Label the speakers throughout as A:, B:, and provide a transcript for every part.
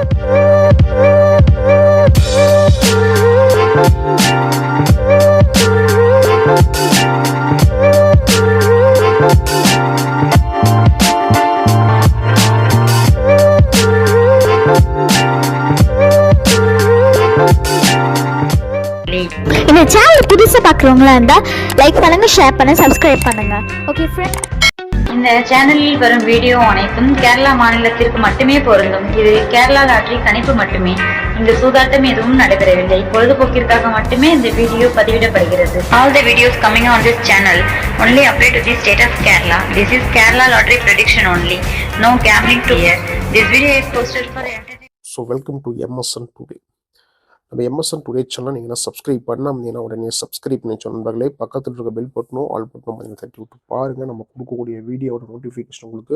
A: இந்த சேனல் புதுசாக பார்க்குறவங்களா இருந்தால் லைக் பண்ணுங்க, ஷேர் பண்ண, சப்ஸ்கிரைப் பண்ணுங்க. ஓகே ஃப்ரெண்ட்,
B: இந்த சேனலில் வரும் வீடியோ அனைத்தும் கேரளா மாநிலத்திற்கு மட்டுமே பொருந்தும். இது கேரளா லாட்டரி கணிப்பு மட்டுமே. இங்கு சூதாட்டம் எதுவும் நடைபெறவில்லை. பொழுதுபோக்கிற்காக மட்டுமே இந்த video பதிவிடப்படுகிறது. All the videos coming on this channel only apply to the state of Kerala. This is Kerala lottery prediction only. No gambling to here. This video is posted for entertainment.
C: So welcome to MSN Today. நம்ம MSN today channel நீங்கள் subscribe பண்ணாமல் உடனே subscribe பண்ணி சொன்னாங்களே பக்கத்தில் இருக்க bell பட்டனும் all பட்டனும் பார்த்தீங்கன்னா தட்டி விட்டு பாருங்கள். நம்ம கொடுக்கக்கூடிய வீடியோட நோட்டிஃபிகேஷன் உங்களுக்கு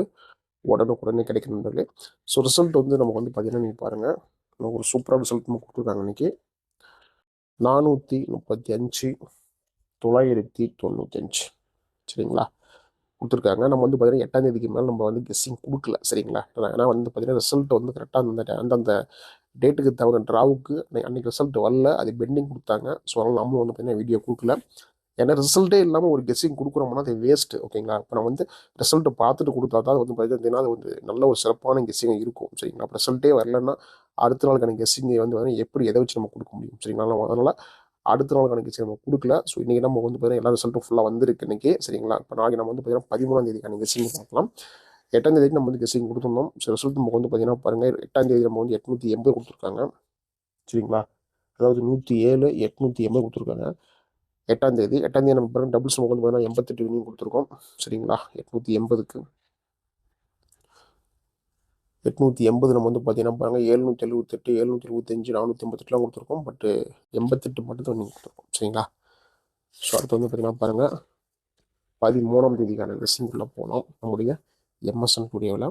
C: உடனே கிடைக்கும் நண்பர்களே. ஸோ ரிசல்ட் வந்து நமக்கு வந்து பார்த்தீங்கன்னா நீங்கள் பாருங்கள், நமக்கு ஒரு சூப்பராக ரிசல்ட் நம்ம கொடுத்துருக்காங்க. இன்றைக்கி 435,995 சரிங்களா கொடுத்துருக்காங்க. நம்ம வந்து பார்த்தீங்கன்னா 8ஆம் தேதிக்கு மேலே நம்ம வந்து கெஸ்ஸிங் கொடுக்கல சரிங்களா. ஏன்னா வந்து பார்த்தீங்கன்னா ரிசல்ட் வந்து கரெக்டாக அந்தந்த டேட்டுக்கு தவிர ட்ராவுக்கு அன்றைக்கி ரிசல்ட் வரல, அது பெண்டிங் கொடுத்தாங்க. ஸோ அதனால் நம்மளும் வந்து பார்த்தீங்கன்னா வீடியோ கொடுக்கல. ஏன்னா ரிசல்ட்டே இல்லாமல் ஒரு கெஸ்ஸிங் கொடுக்குறோம்னா அது வேஸ்ட்டு ஓகேங்களா. இப்போ நம்ம வந்து ரிசல்ட்டை பார்த்துட்டு கொடுத்தா தான் வந்து பார்த்தீங்கன்னா அது வந்து நல்ல ஒரு சிறப்பான கெஸ்ஸிங் இருக்கும் சரிங்களா. அப்போ ரிசல்ட்டே வரலன்னா அடுத்த நாளுக்கான கெஸ்ஸிங்கை வந்து எப்படி எதை வச்சு நம்ம கொடுக்க முடியும் சரிங்களா. அதனால் அடுத்த நாளுக்கான கெஸ்ஸிங் நம்ம கொடுக்கல. ஸோ இன்றைக்கி நம்ம வந்து பார்த்தீங்கன்னா எல்லா ரிசல்ட்டும் ஃபுல்லாக வந்திருக்கு இன்றைக்கி சரிங்களா. இப்போ நாளைக்கு நம்ம வந்து பார்த்தீங்கன்னா 13ஆம் தேதிக்கான கெஸ்ஸிங் பார்க்கலாம். 8ஆம் தேதிக்கு நம்ம வந்து கெஸ்ஸிங் கொடுத்துருந்தோம். ஸோ ரிசல்ட் நமக்கு வந்து பார்த்தீங்கன்னா பாருங்கள், 8ஆம் தேதி நம்ம வந்து 880 கொடுத்துருக்காங்க சரிங்களா. அதாவது 107 880 கொடுத்துருக்காங்க 8ஆம் தேதி. 8ஆம் தேதி நம்ம பாருங்கள் டபுள்ஸ் நமக்கு வந்து பார்த்தீங்கன்னா 88 வினிங் கொடுத்துருக்கோம் சரிங்களா. 880க்கு 880 நம்ம வந்து பார்த்தீங்கன்னா பாருங்கள் 778 775 488 கொடுத்துருக்கோம். பட்டு 88 மட்டும் தான் நீங்கள் கொடுத்துருக்கோம் சரிங்களா. ஸோ அடுத்து வந்து பார்த்தீங்கன்னா பாருங்கள் 13ஆம் தேதிக்கான கெஸ்ஸிங்குள்ளே போனோம். நம்முடைய எம்எஸ்என் டுடேவில்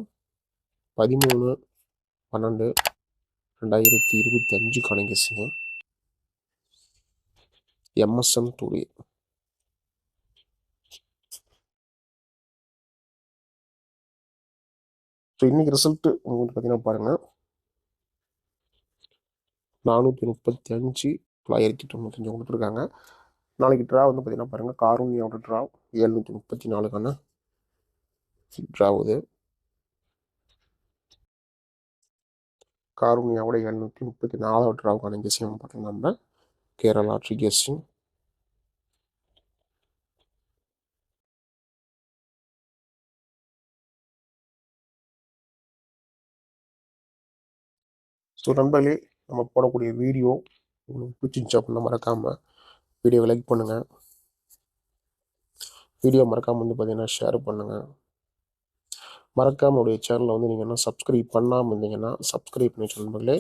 C: 13/12/2025க்கான கெஸ்ஸிங்க எம்எஸ்என் டுடே. ஸோ இன்னைக்கு ரிசல்ட்டு உங்களுக்கு பார்த்தீங்கன்னா பாருங்கள் 435,995 கொடுத்துருக்காங்க. நாளைக்கு ட்ரா வந்து பார்த்தீங்கன்னா பாருங்கள் காரூன்யாவோட ட்ரா 734க்கான ட்ராவுது. காரூன்யாவோட 734வது ட்ராவுக்கான கெஸ்ஸிங் பார்த்தீங்கன்னா நம்ம கேரளா லாட்ரி கெஸ்ஸிங். ஸோ நண்பர்களே, நம்ம போடக்கூடிய வீடியோ உங்களுக்கு பிடிச்சிருந்துச்சு அப்படின்னா மறக்காமல் வீடியோவை லைக் பண்ணுங்கள். வீடியோ மறக்காமல் வந்து பார்த்தீங்கன்னா ஷேர் பண்ணுங்கள். மறக்காமல் உடைய சேனலில் வந்து நீங்கள் என்ன சப்ஸ்கிரைப் பண்ணாமல் இருந்தீங்கன்னா சப்ஸ்கிரைப் பண்ணி நண்பர்களே.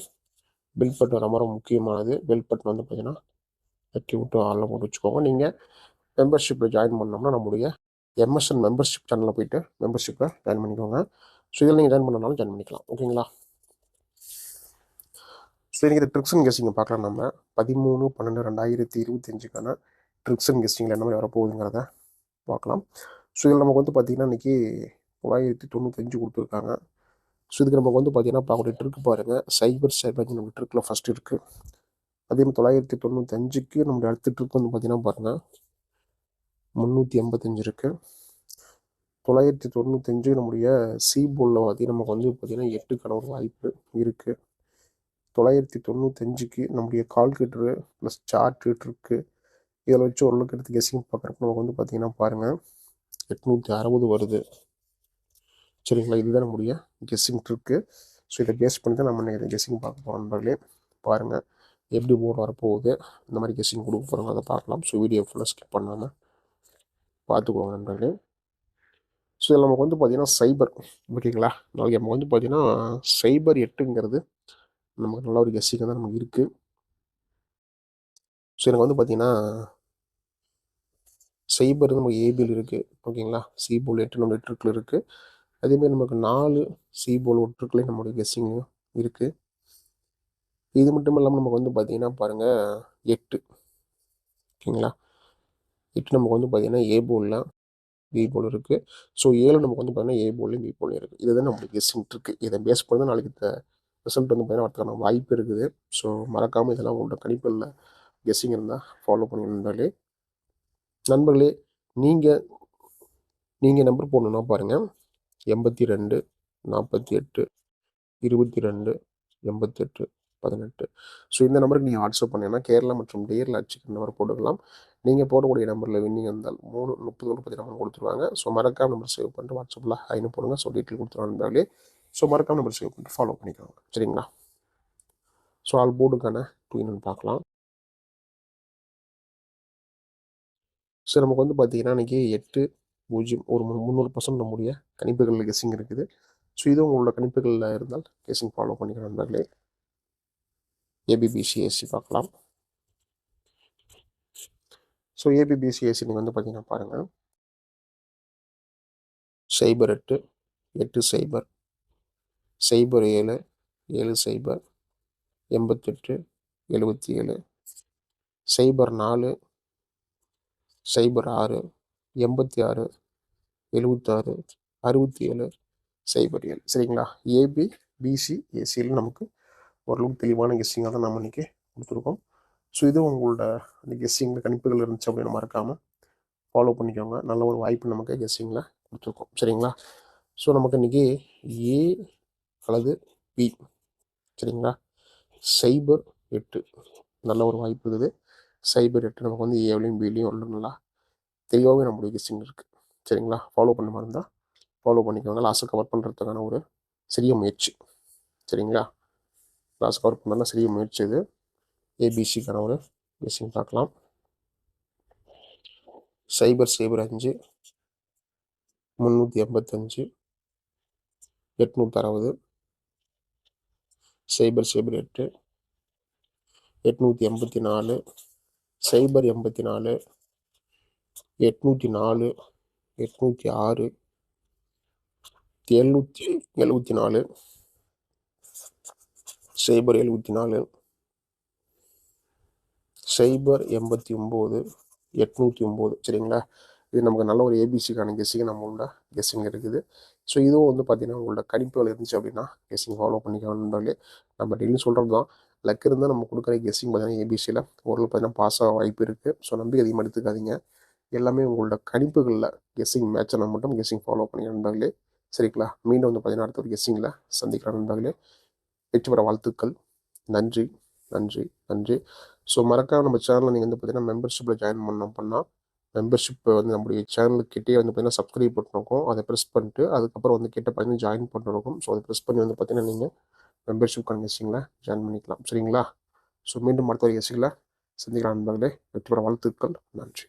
C: பெல் பட்டன் ரொம்ப முக்கியமானது. பெல் பட்டன் வந்து பார்த்தீங்கன்னா தட்டி விட்டு ஆளில் போட்டு வச்சுக்கோங்க. நீங்கள் மெம்பர்ஷிப்பில் ஜாயின் பண்ணோம்னா நம்முடைய எம்எஸ்என் மெம்பர்ஷிப் சேனலில் போய்ட்டு மெம்பர்ஷிப்பில் ஜாயின் பண்ணிக்கோங்க. ஸோ இதில் நீங்கள் ஜாயின் பண்ணனாலும் ஜாயின் பண்ணிக்கலாம் ஓகேங்களா. ஸோ இன்றைக்கி இந்த ட்ரிக்ஸ் அண்ட் கெஸ்ஸிங்கை பார்க்கலாம். நம்ம 13/12/2025க்கான ட்ரிக்ஸ் அண்ட் கெஸ்ஸிங்கில் என்ன மாதிரி வரப்போகுதுங்கிறத பார்க்கலாம். ஸோ இதில் நமக்கு வந்து பார்த்திங்கன்னா இன்றைக்கி 995 கொடுத்துருக்காங்க. ஸோ இதுக்கு நமக்கு வந்து பார்த்திங்கன்னா பார்க்கக்கூடிய ட்ரிக் பாருங்கள், சைபர் சேவஞ்ச் நம்ம ட்ரிக்கில் ஃபஸ்ட் இருக்குது. அதே மாதிரி 995க்கு நம்மளுடைய அடுத்த ட்ரிக் வந்து பார்த்திங்கன்னா பாருங்கள் 385 இருக்குது. 995 நம்முடைய சிபோலில் பார்த்திங்கன்னா நமக்கு வந்து பார்த்திங்கன்னா 8க்கான ஒரு வாய்ப்பு இருக்குது. 995க்கு நம்முடைய கால்குலேட்டரு ப்ளஸ் சார்ட்டு ட்ரிக்கு இதில் வச்சு ஓரளவுக்கு எடுத்து கெஸ்ஸிங் பார்க்குறப்ப நமக்கு வந்து பார்த்திங்கன்னா பாருங்கள் 860 வருது சரிங்களா. இதுதான் நம்முடைய கெஸ்ஸிங் ட்ரிக்கு. ஸோ இதை பேஸ் பண்ணி தான் நம்ம இதை கெஸ்ஸிங் பார்க்க போகிறோம் நண்பர்களே. பாருங்கள் எப்படி போர்டு வரப்போகுது, இந்த மாதிரி கெஸ்ஸிங் கொடுக்க போகிறோங்க அதை பார்க்கலாம். ஸோ வீடியோ ஃபுல்லாக ஸ்கிப் பண்ணாமல் பார்த்துக்கோங்க நண்பர்களே. ஸோ இதில் நமக்கு வந்து பார்த்திங்கன்னா சைபர் ஓகேங்களா. நாளைக்கு நம்ம வந்து பார்த்திங்கன்னா சைபர் 8ங்கிறது நமக்கு நல்ல ஒரு கெஸ்ஸிங் தான் நமக்கு இருக்குது. ஸோ எனக்கு வந்து பார்த்திங்கன்னா சைபர் நமக்கு ஏபியில் இருக்குது ஓகேங்களா. சிபோல் 8 நம்ம ட்ரிக்கில் இருக்குது. அதேமாதிரி நமக்கு 4 சிபோல் ஒரு ட்ரிக்லேயும் நம்மளுடைய கெஸ்ஸிங் இருக்குது. இது மட்டும் இல்லாமல் நமக்கு வந்து பார்த்திங்கன்னா பாருங்கள் 8 ஓகேங்களா. 8 நமக்கு வந்து பார்த்திங்கன்னா ஏ போலில் பி போல் இருக்குது. ஸோ 7 நமக்கு வந்து பார்த்திங்கன்னா ஏ போல்லையும் பி போல்லையும் இருக்குது. இதுதான் நம்மளுடைய கெஸ்ஸிங் ட்ரிக்கு. இதை பேஸ் பண்ணி தான் நாளைக்கு ரிசல்ட் வந்து பார்த்தீங்கன்னா வரதுக்கான வாய்ப்பு இருக்குது. ஸோ மறக்காமல் இதெல்லாம் உங்களோட கணிப்புகளில் கெஸ்ஸிங் இருந்தால் ஃபாலோ பண்ணி நண்பர்களே. நீங்கள் நீங்கள் நம்பர் போடணுன்னா பாருங்கள் 82 48 22 88 18. ஸோ இந்த நம்பருக்கு நீங்கள் வாட்ஸ்அப் பண்ணீங்கன்னா கேரளா மற்றும் டேரில் அடிச்சுக்கிற நம்பர் போட்டுக்கலாம். நீங்கள் போடக்கூடிய நம்பரில் வின்னிங் இருந்தால் 3 30 30 நம்பர் கொடுத்துருவாங்க. ஸோ மறக்காம நம்பர் சேவ் பண்ணிட்டு வாட்ஸ்அப்பில் ஹைன்னு போடுங்க. ஸோ டீட்டெயில் கொடுத்துருவாங்க. ஸோ மறக்காம நம்பர் சேவ் பண்ணிட்டு ஃபாலோ பண்ணிக்கோங்க. சரிங்களா? ஸோ ஆல் போர்டுக்கான ட்வீன் பார்க்கலாம். ஸோ நமக்கு வந்து பார்த்தீங்கன்னா இன்றைக்கி 8-0 ஒரு 300% நம்முடைய கணிப்புகளில் கெஸ்ஸிங் இருக்குது. ஸோ இது உங்களோட கணிப்புகளில் இருந்தால் கெஸ்ஸிங் ஃபாலோ பண்ணிக்கிற நண்பர்களே. ஏபிபிசிஎஸ்சி பார்க்கலாம். ஸோ ஏபிபிசிஎஸ்சி நீங்கள் வந்து பார்த்தீங்கன்னா பாருங்கள் 08 80 07 70 88 77 04 06 86 76 67 07. சரிங்களா? ஏபி பிசி ஏசியில் நமக்கு ஓரளவுக்கு தெளிவான கெஸ்ஸிங்காக தான் நம்ம இன்றைக்கி கொடுத்துருக்கோம். ஸோ இது உங்களோட அந்த கெஸ்ஸிங்கில் கணிப்புகள் இருந்துச்சு அப்படின்னு மறக்காமல் ஃபாலோ பண்ணிக்கோங்க. நல்ல ஒரு வாய்ப்பு நமக்கு கெஸ்ஸிங்கில் கொடுத்துருக்கோம். சரிங்களா? ஸோ நமக்கு இன்றைக்கி ஏ அல்லது பி, சரிங்களா, 08 நல்ல ஒரு வாய்ப்பு இருக்குது. 08 நமக்கு வந்து ஏவிலையும் பிலையும் ஒன்று நல்லா தெளிவாகவே நம்மளுடைய கெஸ்ஸிங் இருக்குது. சரிங்களா? ஃபாலோ பண்ண மாதிரி இருந்தால் ஃபாலோ பண்ணிக்கோங்க. லாஸை கவர் பண்ணுறதுக்கான ஒரு சிறிய முயற்சி. சரிங்களா? லாஸ் கவர் பண்ணால் சிறிய முயற்சி இது. ஏபிசிக்கான ஒரு கெஸ்ஸிங் பார்க்கலாம். 005 385 860 008 884 084 804 806 774 074 089 809. சரிங்களா? இது நமக்கு நல்ல ஒரு ஏபிசிக்கான கெஸ்ஸிங் நம்மளோட கெஸ்ஸிங் இருக்குது. ஸோ இதுவும் வந்து பார்த்தீங்கன்னா உங்களோட கணிப்புகள் இருந்துச்சு அப்படின்னா கெஸ்ஸிங் ஃபாலோ பண்ணிக்கணுன்றாலே நம்ம டெய்லி சொல்கிறது தான். லக் இருந்தால் நம்ம கொடுக்குற கெஸ்ஸிங் பார்த்தீங்கன்னா ஏபிசியில் ஓரளவு பார்த்தீங்கன்னா பாஸ் ஆக வாய்ப்பு இருக்குது. ஸோ நம்பி அதிகமாக எடுத்துக்காதீங்க. எல்லாமே உங்களோட கணிப்புகளில் கெஸ்ஸிங் மேட்சை மட்டும் கெஸ்ஸிங் ஃபாலோ பண்ணிக்கணுன்றாலே. சரிங்களா? மீண்டும் வந்து பார்த்தீங்கன்னா அடுத்த ஒரு கெஸ்ஸிங்கில் சந்திக்கிற நண்பர்களே. வெற்றி பெற வாழ்த்துக்கள். நன்றி நன்றி நன்றி. ஸோ மறக்காம நம்ம சேனலில் நீங்கள் வந்து பார்த்தீங்கன்னா மெம்பர்ஷிப்பில் ஜாயின் பண்ணால் மெம்பர்ஷிப் வந்து நம்முடைய சேனலுக்கிட்டே வந்து பார்த்தீங்கன்னா சப்ஸ்கிரைப் பண்ணிருக்கோம். அதை ப்ரெஸ் பண்ணிட்டு அதுக்கப்புறம் வந்து கிட்ட பார்த்தீங்கன்னா ஜாயின் பண்ணிருக்கோம். ஸோ அதை ப்ரெஸ் பண்ணி வந்து பார்த்தீங்கன்னா நீங்கள் மெம்பர்ஷிப் கன்வென்சிங்கில் ஜாயின் பண்ணிக்கலாம். சரிங்களா? ஸோ மீண்டும் அடுத்த ஒரு கெஸ்ஸிங்கில் சந்திக்கலாம் நண்பர்களே. வெற்றி பெற வாழ்த்துக்கள். நன்றி.